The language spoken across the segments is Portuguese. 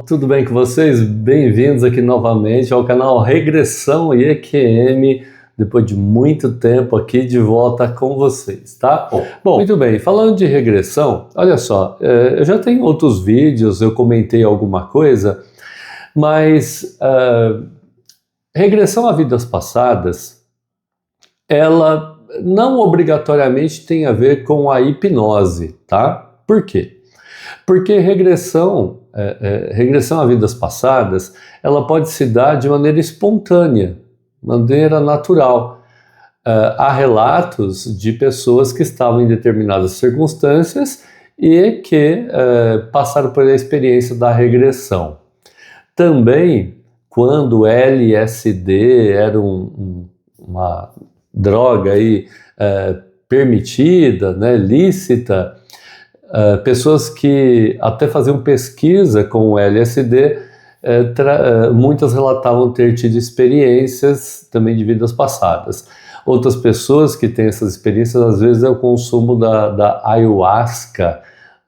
Tudo bem com vocês? Bem-vindos aqui novamente ao canal Regressão e EQM, depois de muito tempo aqui de volta com vocês, tá? Bom, muito bem, falando de regressão, olha só, eu já tenho outros vídeos, eu comentei alguma coisa, mas regressão a vidas passadas, ela não obrigatoriamente tem a ver com a hipnose, tá? Por quê? Porque regressão a vidas passadas, ela pode se dar de maneira espontânea, maneira natural. Há relatos de pessoas que estavam em determinadas circunstâncias e que passaram por a experiência da regressão. Também, quando o LSD era uma droga aí, permitida, né, lícita, pessoas que até faziam pesquisa com o LSD, muitas relatavam ter tido experiências também de vidas passadas. Outras pessoas que têm essas experiências, às vezes é o consumo da ayahuasca,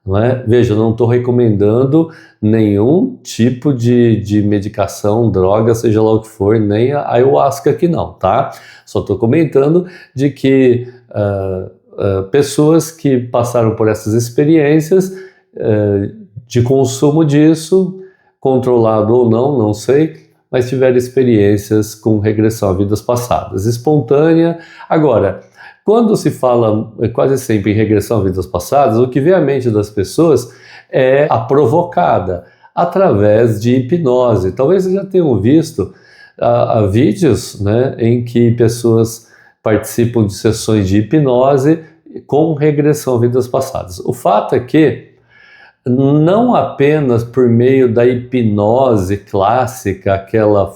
não é? Veja, eu não estou recomendando nenhum tipo de medicação, droga, seja lá o que for, nem a ayahuasca aqui não, tá? Só estou comentando de que pessoas que passaram por essas experiências de consumo disso, controlado ou não, não sei, mas tiveram experiências com regressão a vidas passadas, espontânea. Agora, quando se fala quase sempre em regressão a vidas passadas, o que vem à mente das pessoas é a provocada, através de hipnose. Talvez vocês já tenham visto vídeos, né, em que pessoas participam de sessões de hipnose com regressão a vidas passadas. O fato é que não apenas por meio da hipnose clássica, aquela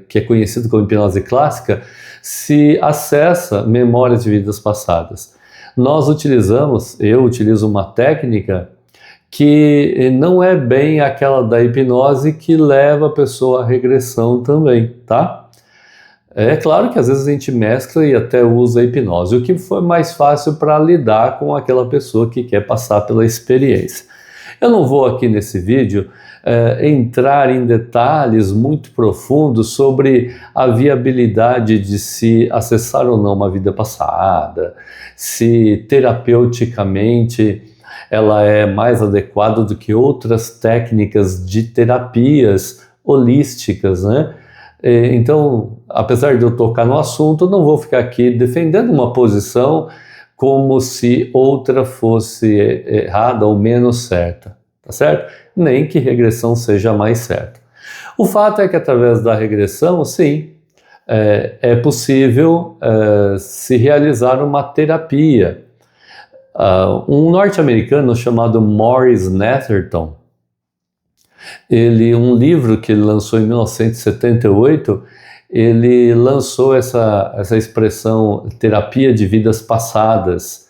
que é conhecida como hipnose clássica, se acessa memórias de vidas passadas. Eu utilizo uma técnica que não é bem aquela da hipnose que leva a pessoa à regressão também, tá? É claro que às vezes a gente mescla e até usa a hipnose, o que foi mais fácil para lidar com aquela pessoa que quer passar pela experiência. Eu não vou aqui nesse vídeo entrar em detalhes muito profundos sobre a viabilidade de se acessar ou não uma vida passada, se terapeuticamente ela é mais adequada do que outras técnicas de terapias holísticas, né? Então, apesar de eu tocar no assunto, não vou ficar aqui defendendo uma posição como se outra fosse errada ou menos certa, tá certo? Nem que regressão seja mais certa. O fato é que através da regressão, sim, é possível se realizar uma terapia. Um norte-americano chamado Morris Netherton, um livro que ele lançou em 1978, ele lançou essa expressão terapia de vidas passadas,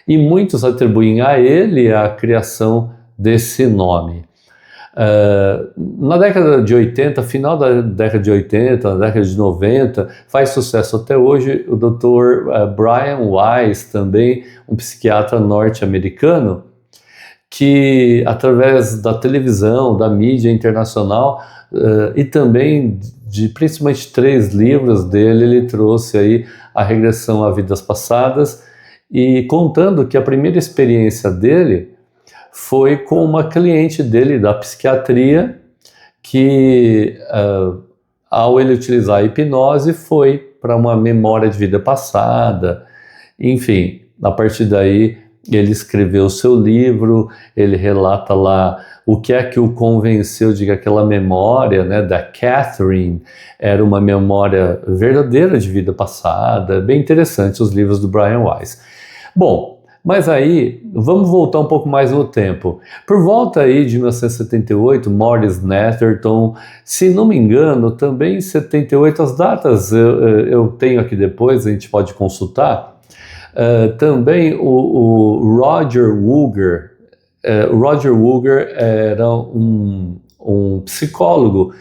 e muitos atribuem a ele a criação desse nome. Na década de 80, final da década de 80, na década de 90, faz sucesso até hoje o Dr. Brian Weiss, também um psiquiatra norte-americano, que através da televisão, da mídia internacional e também de principalmente 3 livros dele, ele trouxe aí a regressão a vidas passadas, e contando que a primeira experiência dele foi com uma cliente dele da psiquiatria, que ao ele utilizar a hipnose foi para uma memória de vida passada. Enfim, a partir daí ele escreveu o seu livro, ele relata lá o que é que o convenceu de que aquela memória, né, da Catherine era uma memória verdadeira de vida passada. Bem interessante os livros do Brian Weiss. Bom, mas aí vamos voltar um pouco mais no tempo. Por volta aí de 1978, Morris Netherton, se não me engano, também em 78, as datas eu tenho aqui depois, a gente pode consultar. Também o Roger Wooger. O Roger Wooger era um psicólogo,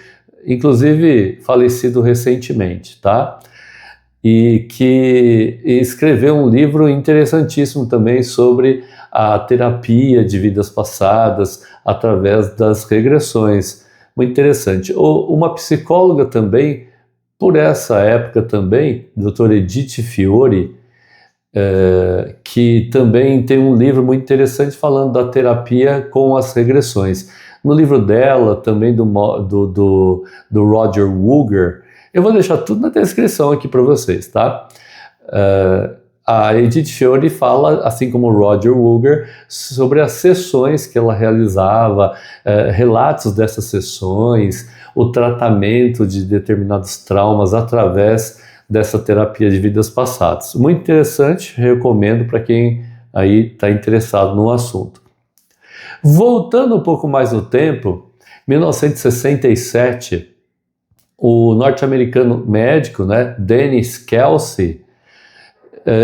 inclusive falecido recentemente, tá? E que escreveu um livro interessantíssimo também sobre a terapia de vidas passadas, através das regressões. Muito interessante. Uma psicóloga também, por essa época também, doutora Edith Fiore, que também tem um livro muito interessante falando da terapia com as regressões. No livro dela, também do Roger Wooger, eu vou deixar tudo na descrição aqui para vocês, tá? A Edith Fiore fala, assim como o Roger Wooger, sobre as sessões que ela realizava, relatos dessas sessões, o tratamento de determinados traumas através dessa terapia de vidas passadas. Muito interessante, recomendo para quem aí está interessado no assunto. Voltando um pouco mais no tempo, 1967, o norte-americano médico, né, Dennis Kelsey,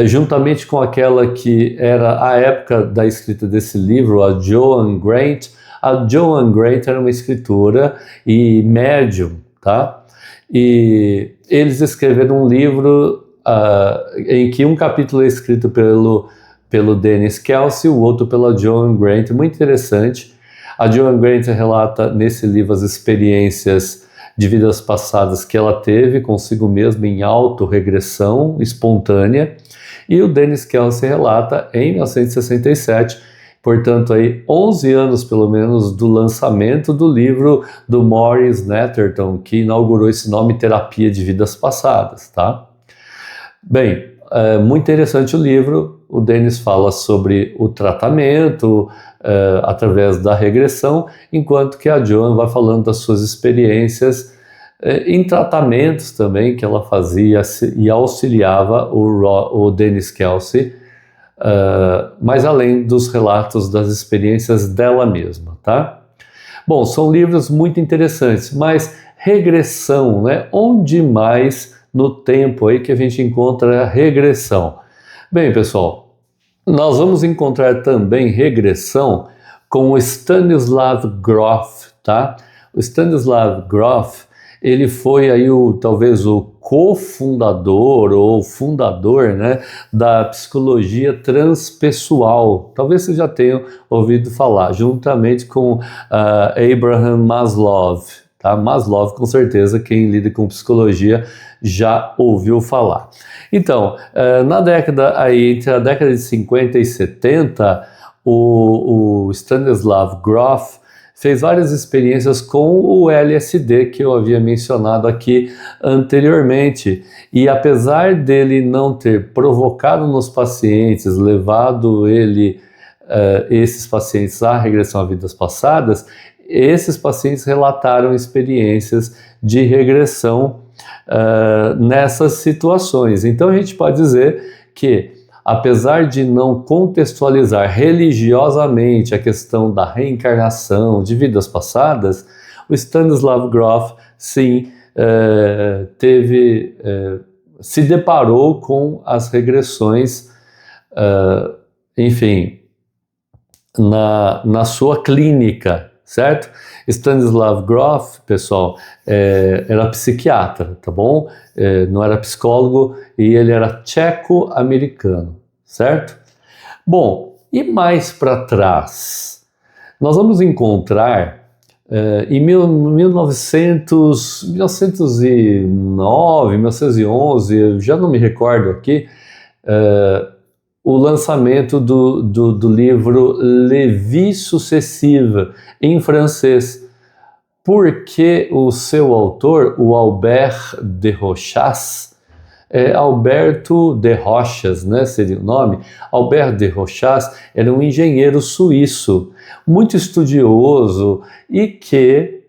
juntamente com aquela que era a época da escrita desse livro, a Joan Grant. A Joan Grant era uma escritora e médium, tá? E eles escreveram um livro em que um capítulo é escrito pelo Dennis Kelsey, o outro pela Joan Grant, muito interessante. A Joan Grant relata nesse livro as experiências de vidas passadas que ela teve consigo mesma em autorregressão espontânea, e o Dennis Kelsey relata em 1967, portanto aí 11 anos pelo menos do lançamento do livro do Maurice Netterton, que inaugurou esse nome Terapia de Vidas Passadas, tá? Bem, muito interessante o livro. O Dennis fala sobre o tratamento através da regressão, enquanto que a Joan vai falando das suas experiências em tratamentos também que ela fazia e auxiliava o Dennis Kelsey, mas além dos relatos das experiências dela mesma, tá? Bom, são livros muito interessantes, mas regressão, né? Onde mais no tempo aí que a gente encontra a regressão? Bem, pessoal, nós vamos encontrar também regressão com o Stanislav Grof, tá? O Stanislav Grof, ele foi aí talvez o cofundador ou fundador, né, da psicologia transpessoal. Talvez vocês já tenham ouvido falar, juntamente com Abraham Maslow. Tá? Maslow, com certeza, quem lida com psicologia já ouviu falar. Então, entre a década de 50 e 70, o Stanislav Grof fez várias experiências com o LSD, que eu havia mencionado aqui anteriormente. E apesar dele não ter provocado nos pacientes, levado esses pacientes à regressão a vidas passadas, esses pacientes relataram experiências de regressão nessas situações. Então a gente pode dizer que, apesar de não contextualizar religiosamente a questão da reencarnação de vidas passadas, o Stanislav Grof, sim, se deparou com as regressões, enfim, na sua clínica, certo? Stanislav Grof, pessoal, era psiquiatra, tá bom? Não era psicólogo, e ele era tcheco-americano, certo? Bom, e mais para trás, nós vamos encontrar em 1909, 1911, eu já não me recordo aqui, o lançamento do livro La Vie Successive, em francês, porque o seu autor, o Albert de Rochas, Alberto de Rochas, né, seria o nome. Albert de Rochas era um engenheiro suíço, muito estudioso, e que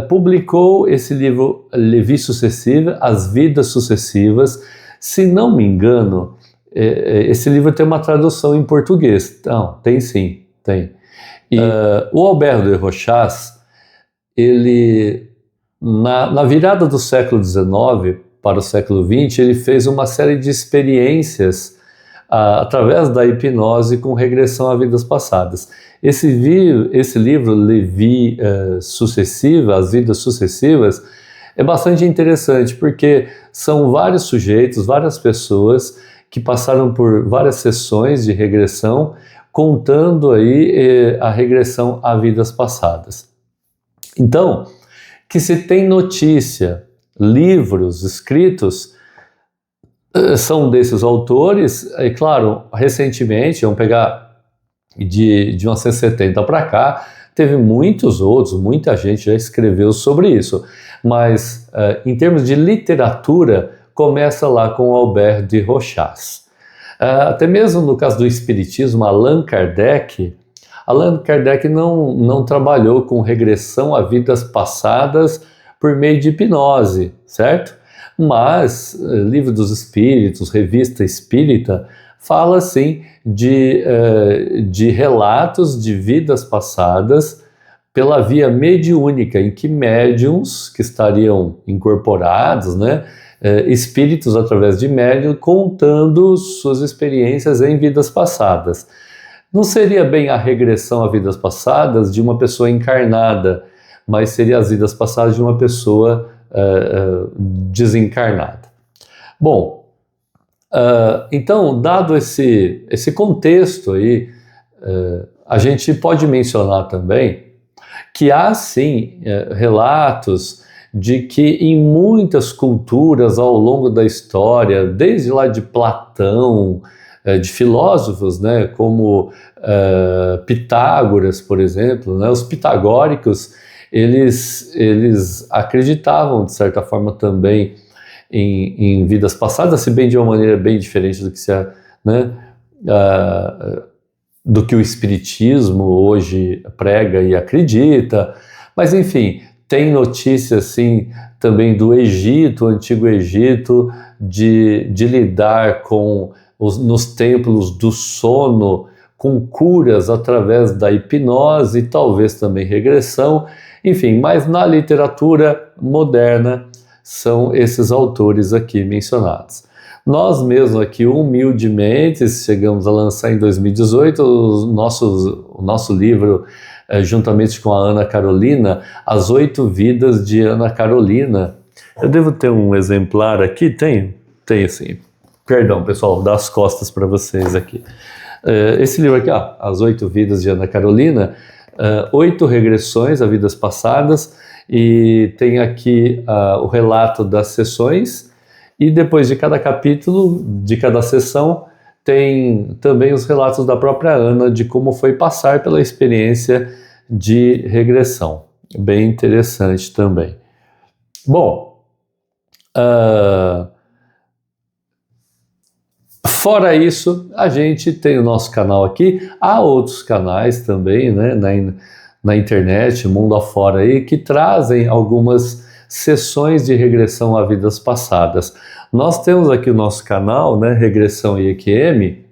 publicou esse livro La Vie Successive, As Vidas Sucessivas. Se não me engano, esse livro tem uma tradução em português. Não, tem sim, tem. E o Alberto de Rochas, ele, na virada do século XIX para o século XX, ele fez uma série de experiências através da hipnose com regressão a vidas passadas. Esse livro, La Vie Successive, As Vidas Sucessivas, é bastante interessante, porque são vários sujeitos, várias pessoas que passaram por várias sessões de regressão contando aí a regressão a vidas passadas. Então, que se tem notícia, livros escritos, são desses autores, e claro, recentemente, vamos pegar de 1970 para cá, teve muitos outros, muita gente já escreveu sobre isso, mas em termos de literatura, começa lá com Albert de Rochas. Até mesmo no caso do Espiritismo, Allan Kardec não trabalhou com regressão a vidas passadas por meio de hipnose, certo? Mas Livro dos Espíritos, Revista Espírita, fala sim de relatos de vidas passadas pela via mediúnica, em que médiums que estariam incorporados, né, espíritos através de médium, contando suas experiências em vidas passadas. Não seria bem a regressão a vidas passadas de uma pessoa encarnada, mas seria as vidas passadas de uma pessoa desencarnada. Bom, então, dado esse contexto aí, a gente pode mencionar também que há sim relatos de que em muitas culturas ao longo da história, desde lá de Platão, de filósofos, né, como Pitágoras, por exemplo, né, os pitagóricos, eles acreditavam, de certa forma, também em vidas passadas, se bem de uma maneira bem diferente do que, do que o Espiritismo hoje prega e acredita, mas enfim, tem notícia assim também do Egito, o Antigo Egito, de lidar com nos templos do sono, com curas através da hipnose e talvez também regressão, enfim, mas na literatura moderna são esses autores aqui mencionados. Nós mesmos aqui, humildemente, chegamos a lançar em 2018 o nosso livro, juntamente com a Ana Carolina, As 8 Vidas de Ana Carolina. Eu devo ter um exemplar aqui? Tenho sim. Perdão, pessoal, dar as costas para vocês aqui. Esse livro aqui, As 8 Vidas de Ana Carolina, 8 regressões a vidas passadas, e tem aqui o relato das sessões, e depois de cada capítulo, de cada sessão, tem também os relatos da própria Ana de como foi passar pela experiência de regressão. Bem interessante também. Bom, fora isso, a gente tem o nosso canal aqui, há outros canais também, né, na internet, mundo afora aí, que trazem algumas sessões de regressão a vidas passadas. Nós temos aqui o nosso canal, né, Regressão IEQM,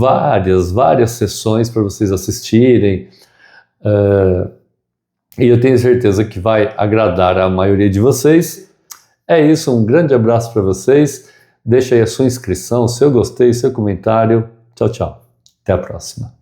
várias sessões para vocês assistirem, e eu tenho certeza que vai agradar a maioria de vocês. É isso, um grande abraço para vocês, deixa aí a sua inscrição, seu gostei, seu comentário, tchau, tchau, até a próxima.